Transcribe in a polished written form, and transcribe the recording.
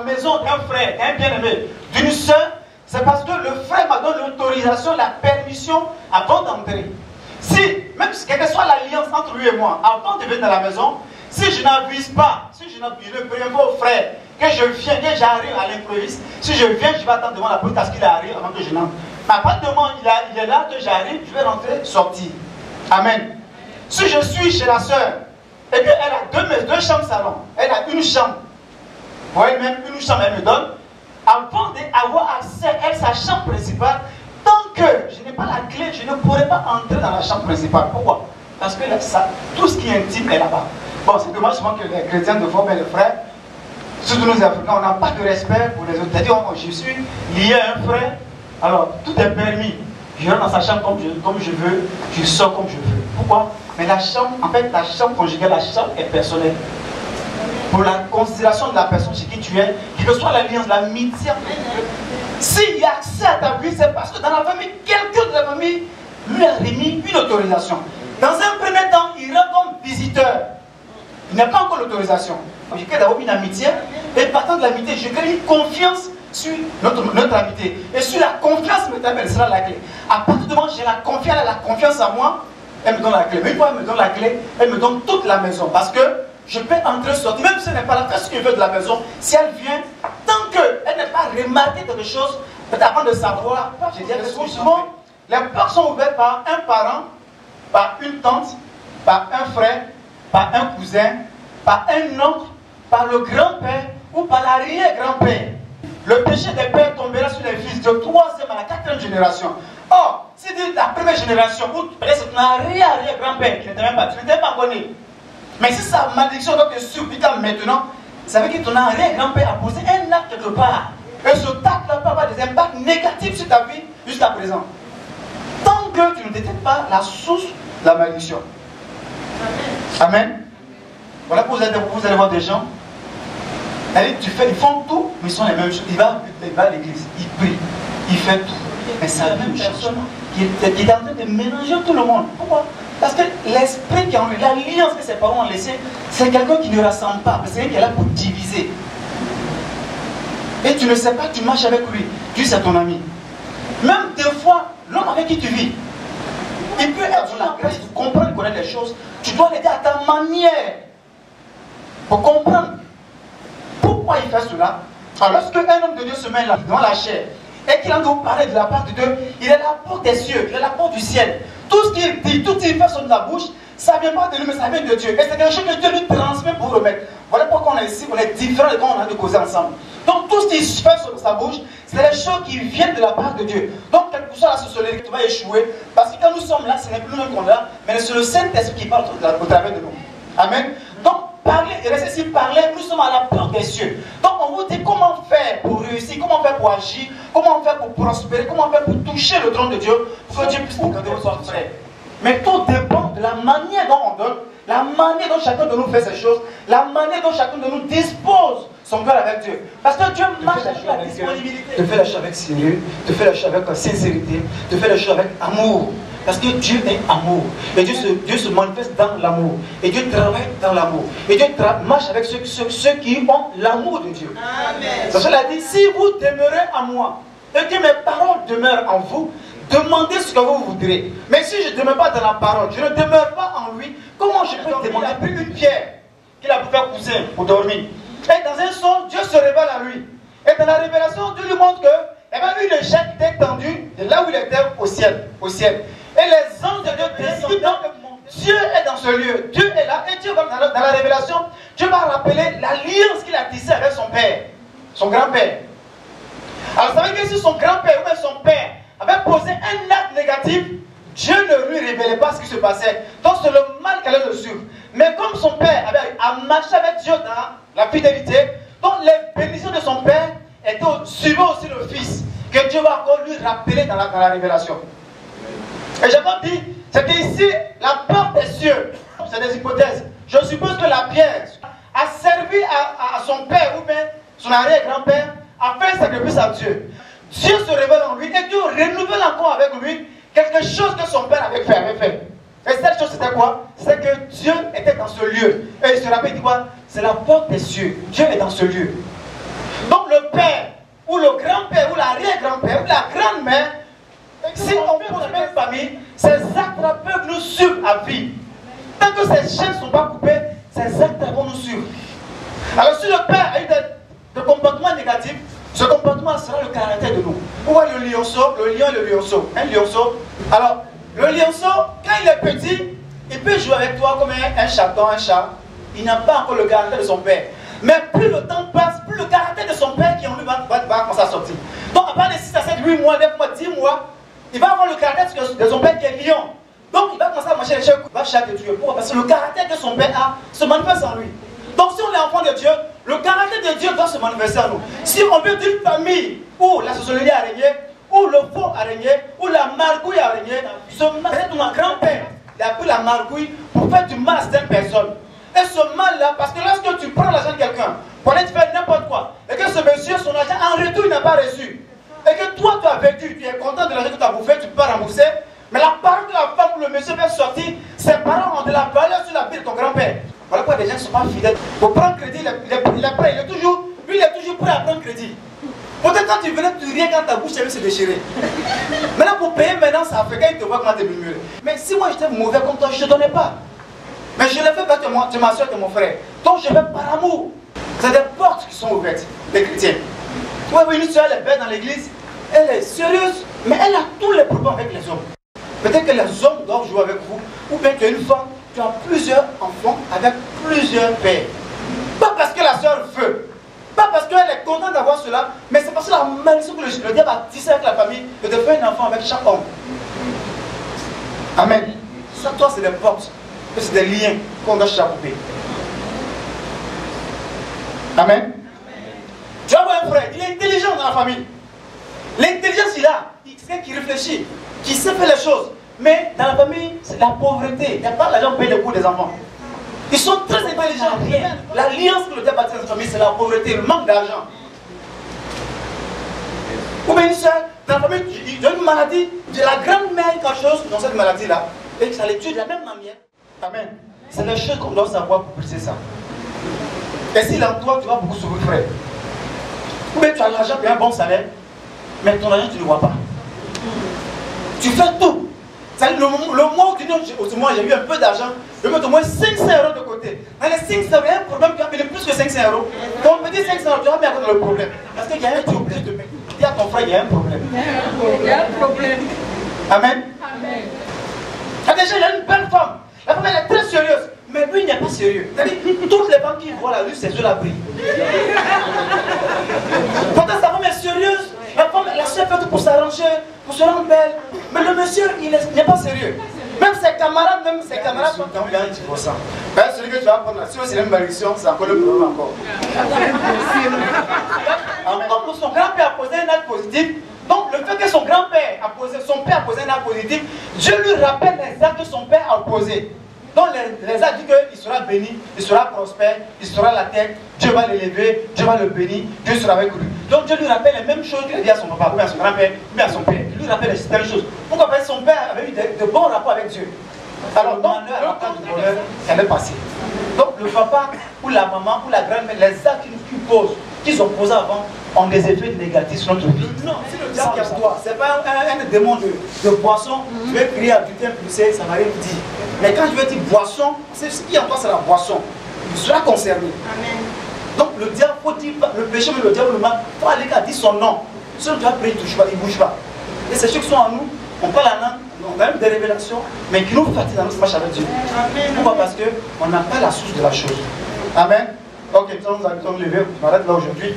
la maison d'un frère, d'un bien-aimé, d'une soeur, c'est parce que le frère m'a donné l'autorisation, la permission avant d'entrer. Si, même si quelle que soit l'alliance entre lui et moi, avant de venir dans la maison, si je n'avise pas, si je ne préviens pas au frère que je viens, que j'arrive à l'improviste, si je viens, je vais attendre devant la porte à ce qu'il arrive avant que je n'entre. À partir du moment où il est là, que j'arrive, je vais rentrer, sortir. Amen. Si je suis chez la soeur, et puis elle a deux chambres salon, elle a une chambre, vous voyez même une chambre, elle me donne, avant d'avoir accès à sa chambre principale, tant que je n'ai pas la clé, je ne pourrai pas entrer dans la chambre principale. Pourquoi? Parce que ça, tout ce qui est intime est là-bas. Bon, c'est dommage souvent que les chrétiens de fois, mais les frères, surtout nous Africains, on n'a pas de respect pour les autres. C'est-à-dire, je suis lié à un frère, alors tout est permis. Je rentre dans sa chambre comme je veux, je sors comme je veux. Pourquoi? Mais la chambre, en fait, la chambre conjugale, la chambre est personnelle. Pour la considération de la personne chez qui tu es, quelle que soit l'alliance, l'amitié. S'il y a accès à ta vie, c'est parce que dans la famille, quelqu'un de la famille lui a remis une autorisation. Dans un premier temps, il rentre comme visiteur. Il n'a pas encore l'autorisation. Je crée d'abord une amitié, et partant de l'amitié, je crée une confiance sur notre amitié. Et sur la confiance, elle sera la clé. À partir du moment où j'ai la confiance en moi, elle me donne la clé. Mais une fois qu'elle me donne la clé, elle me donne toute la maison. Parce que je peux entrer, sortir, même si elle n'est pas là, faire ce qu'elle veut de la maison. Si elle vient, tant qu'elle n'a pas remarqué quelque chose, peut-être avant de savoir, je dis que souvent, les portes sont ouvertes par un parent, par une tante, par un frère, par un cousin, par un oncle, par le grand-père ou par l'arrière-grand-père. Le péché des pères tombera sur les fils de 3e à la 4e génération. Or, si c'est la première génération, ou peut-être c'est ton arrière-grand-père qui n'était même pas, tu n'étais pas connu. Mais si sa malédiction doit te suppliquer maintenant, ça veut dire que ton arrière-grand-père a posé un acte quelque part. Et ce acte-là peut avoir des impacts négatifs sur ta vie jusqu'à présent. Tant que tu ne détectes pas la source de la malédiction. Amen. Voilà pour vous allez voir des gens. Ils font tout, mais ils sont les mêmes choses. Il va à l'église, il prie, il fait tout. Mais c'est la même personne qui est en train de mélanger tout le monde. Pourquoi? Parce que l'esprit qui a en lui, l'alliance que ses parents ont laissée, c'est quelqu'un qui ne rassemble pas. C'est quelqu'un qui est là pour diviser. Et tu ne sais pas, tu marches avec lui. Lui, c'est ton ami. Même des fois, l'homme avec qui tu vis, il peut être dans la grâce pour comprendre, connaître les choses. Tu dois l'aider à ta manière pour comprendre pourquoi il fait cela. Alors, lorsque un homme de Dieu se met là, dans la chair, et qu'il a nous parler de la part de Dieu, il est la porte des cieux, il est la porte du ciel. Tout ce qu'il dit, tout ce qu'il fait sur la bouche, ça ne vient pas de lui, mais ça vient de Dieu. Et c'est quelque chose que Dieu lui transmet pour remettre. Voilà pourquoi on est ici, on est différents de quand on a de causer ensemble. Donc tout ce qu'il fait sur sa bouche, c'est les choses qui viennent de la part de Dieu. Donc quelque chose à ce soleil qui va échouer, parce que quand nous sommes là, ce n'est plus nous qu'on est là, mais c'est le Saint-Esprit qui parle au travers de nous. Amen. Donc parler, et rester ici, parler, nous sommes à la porte des cieux. Donc on vous dit comment faire pour réussir, comment faire pour agir, comment faire pour prospérer, comment faire pour toucher le trône de Dieu, pour que Dieu puisse nous garder votre frère. Mais tout dépend de la manière dont on donne, la manière dont chacun de nous fait ces choses, la manière dont chacun de nous dispose son cœur avec Dieu. Parce que Dieu marche avec la disponibilité. Te fait la chose avec sérieux, te fait la chose avec sincérité, te fait la chose avec amour. Parce que Dieu est amour. Et Dieu se manifeste dans l'amour. Et Dieu travaille dans l'amour. Et Dieu marche avec ceux qui ont l'amour de Dieu. Amen. Cela a dit, si vous demeurez en moi, et que mes paroles demeurent en vous, demandez ce que vous voudrez. Mais si je ne demeure pas dans la parole, je ne demeure pas en lui, comment je peux demander? Il a pris une pierre qu'il a pour faire cousin, pour dormir. Et dans un son, Dieu se révèle à lui. Et dans la révélation, Dieu lui montre que, eh bien, lui, le jet était tendu de là où il était au ciel. Et les anges de Dieu descendent. Dieu est dans ce lieu. Dieu est là. Et Dieu va dans la révélation, Dieu va rappeler l'alliance qu'il a tissée avec son père, son grand-père. Alors ça veut dire que si son grand-père ou même son père avait posé un acte négatif, Dieu ne lui révélait pas ce qui se passait. Donc c'est le mal qu'elle allait le suivre. Mais comme son père a marché avec Dieu dans la fidélité, donc les bénédictions de son père suivaient aussi le fils, que Dieu va encore lui rappeler dans la révélation. Et Jacob dit, c'est qu'ici, la porte des cieux, c'est des hypothèses. Je suppose que la pierre a servi à son père ou bien son arrière-grand-père à faire un sacrifice à Dieu. Dieu se révèle en lui et Dieu renouvelle encore avec lui quelque chose que son père avait fait. Et cette chose c'était quoi? C'est que Dieu était dans ce lieu. Et il se rappelle, il dit quoi? C'est la porte des cieux. Dieu est dans ce lieu. Donc le père, ou le grand-père, ou l'arrière-grand-père, ou la grand-mère, si on pose la même famille, ces actes-là peuvent nous suivre à vie. Tant que ces chaînes ne sont pas coupées, ces actes-là vont nous suivre. Alors si le père a eu des comportements négatifs, ce comportement sera le caractère de nous. Vous voyez le lionceau, le lion et le lionceau. Un lionceau. Alors, le lionceau, quand il est petit, il peut jouer avec toi comme un chaton, un chat. Il n'a pas encore le caractère de son père. Mais plus le temps passe, plus le caractère de son père qui en lui va commencer à sortir. Donc, à part les 6 à 7, 8 mois, 9 mois, 10 mois, il va avoir le caractère de son père qui est lion. Donc, il va commencer à manger les chèvres, il va chasser Dieu. Pourquoi? Parce que le caractère que son père a se manifeste en lui. Donc, si on est enfant de Dieu, le caractère de Dieu doit se manifester en nous. Si on veut d'une famille où la sociologie a régné, où le faux a régné, où la margouille a régné, c'est mon grand-père. Il a pris la margouille pour faire du mal à certaines personnes. Et ce mal-là, parce que lorsque tu prends l'argent de quelqu'un pour aller te faire n'importe quoi, et que ce monsieur, son argent en retour, il n'a pas reçu, et que toi, tu as vécu, tu es content de l'argent que tu as bouffé, tu peux pas rembourser, mais la parole de la femme où le monsieur fait sortir, ses parents ont de la valeur sur la vie de ton grand-père. Voilà pourquoi les gens ne sont pas fidèles. Pour prendre crédit, il est prêt, lui il est toujours prêt à prendre crédit. Peut-être quand tu venais, tu riais quand ta bouche allait se déchirer. Maintenant pour payer, maintenant ça fait quand il te voit comment tu es murmuré. Mais si moi j'étais mauvais comme toi, je ne te donnais pas. Mais je l'ai fait parce que tu m'as soeur, tu es mon frère. Donc je vais par amour. C'est des portes qui sont ouvertes, les chrétiens. Tu vois, une soeur, elle est belle dans l'église, elle est sérieuse, mais elle a tous les problèmes avec les hommes. Peut-être que les hommes doivent jouer avec vous, ou bien tu es une femme, tu as plusieurs enfants avec plusieurs pères. Pas parce que la soeur veut, pas parce qu'elle est contente d'avoir cela, mais c'est parce que la malédiction que le diable a tissé avec la famille de te faire un enfant avec chaque homme. Amen. Ça, toi, c'est des portes, c'est des liens qu'on doit chapouper. Amen. Tu vas voir un frère, il est intelligent dans la famille. L'intelligence, il a, c'est qui réfléchit, qui sait faire les choses. Mais dans la famille, c'est la pauvreté. Il n'y a pas l'argent pour payer le coût des enfants. Ils sont très intelligents. L'alliance que le diable a dans la famille, c'est la pauvreté, le manque d'argent. Ou bien une soeur, dans la famille, il a une maladie, de la grand-mère quelque chose dans cette maladie-là, et que ça les tue de la même manière. Amen. C'est les choses qu'on doit savoir pour briser ça. Et si là, toi, tu vas beaucoup souffrir, frère. Ou bien tu as l'argent et un bon salaire, mais ton argent, tu ne le vois pas. Tu fais tout. Le mois où tu dis, moi j'ai eu un peu d'argent, je vais mettre au moins 500 € de côté. Dans les 500 €, il y a un problème qui a payé plus que 500 €. Quand on me dit 500 €, tu vas bien avoir le problème. Parce qu'il y a un truc obligé de mettre. Dis à ton frère, il y a un problème. Il y a un problème. Amen. Amen. Ah, déjà, il y a une belle femme. La femme, elle est très sérieuse. Mais lui, il n'est pas sérieux. C'est-à-dire, toutes les femmes qui voient la rue, ses yeux la brillent. Pourtant, sa femme est sérieuse. La soeur fait tout pour s'arranger, pour se rendre belle. Mais le monsieur, il n'est pas sérieux. Même ses camarades sont quand même divorçants. Ben, celui que tu vas prendre là, si c'est une malédiction, c'est encore le problème encore. Comme son grand-père a posé un acte positif, donc le fait que son grand-père a posé, son père a posé un acte positif, Dieu lui rappelle les actes que son père a posés. Donc les actes disent qu'il sera béni, il sera prospère, il sera la tête, Dieu va l'élever, Dieu va le bénir, Dieu sera avec lui. Donc Dieu lui rappelle les mêmes choses qu'il a dit à son papa, ou à son grand-père, ou à son père. Il lui rappelle les mêmes choses. Pourquoi? Parce que son père avait eu de bons rapports avec Dieu. Alors donc, le bonheur, ça allait passer. Donc le papa, ou la maman, ou la grand-mère, les actes qu'ils posent, qu'ils ont posés avant, ont des effets négatifs sur notre vie. Non, c'est le diable qui a toi. Ce n'est pas un démon de boisson. Tu veux crier à putain poussé, ça va rien dire. Mais quand je veux dire boisson, ce qui est en toi, c'est la boisson. Tu seras concerné. Amen. Donc le diable, faut dire, le péché, mais le diable, le mal, il faut aller qu'à dire son nom. Sinon tu vas prier, il ne touche pas, il ne bouge pas. Et c'est ceux qui sont en nous, on parle la langue, on a même des révélations, mais qui nous fatiguent dans notre marche avec Dieu. Amen. Pourquoi? Parce qu'on n'a pas la source de la chose. Amen. Ok, nous allons nous lever, on arrête là aujourd'hui.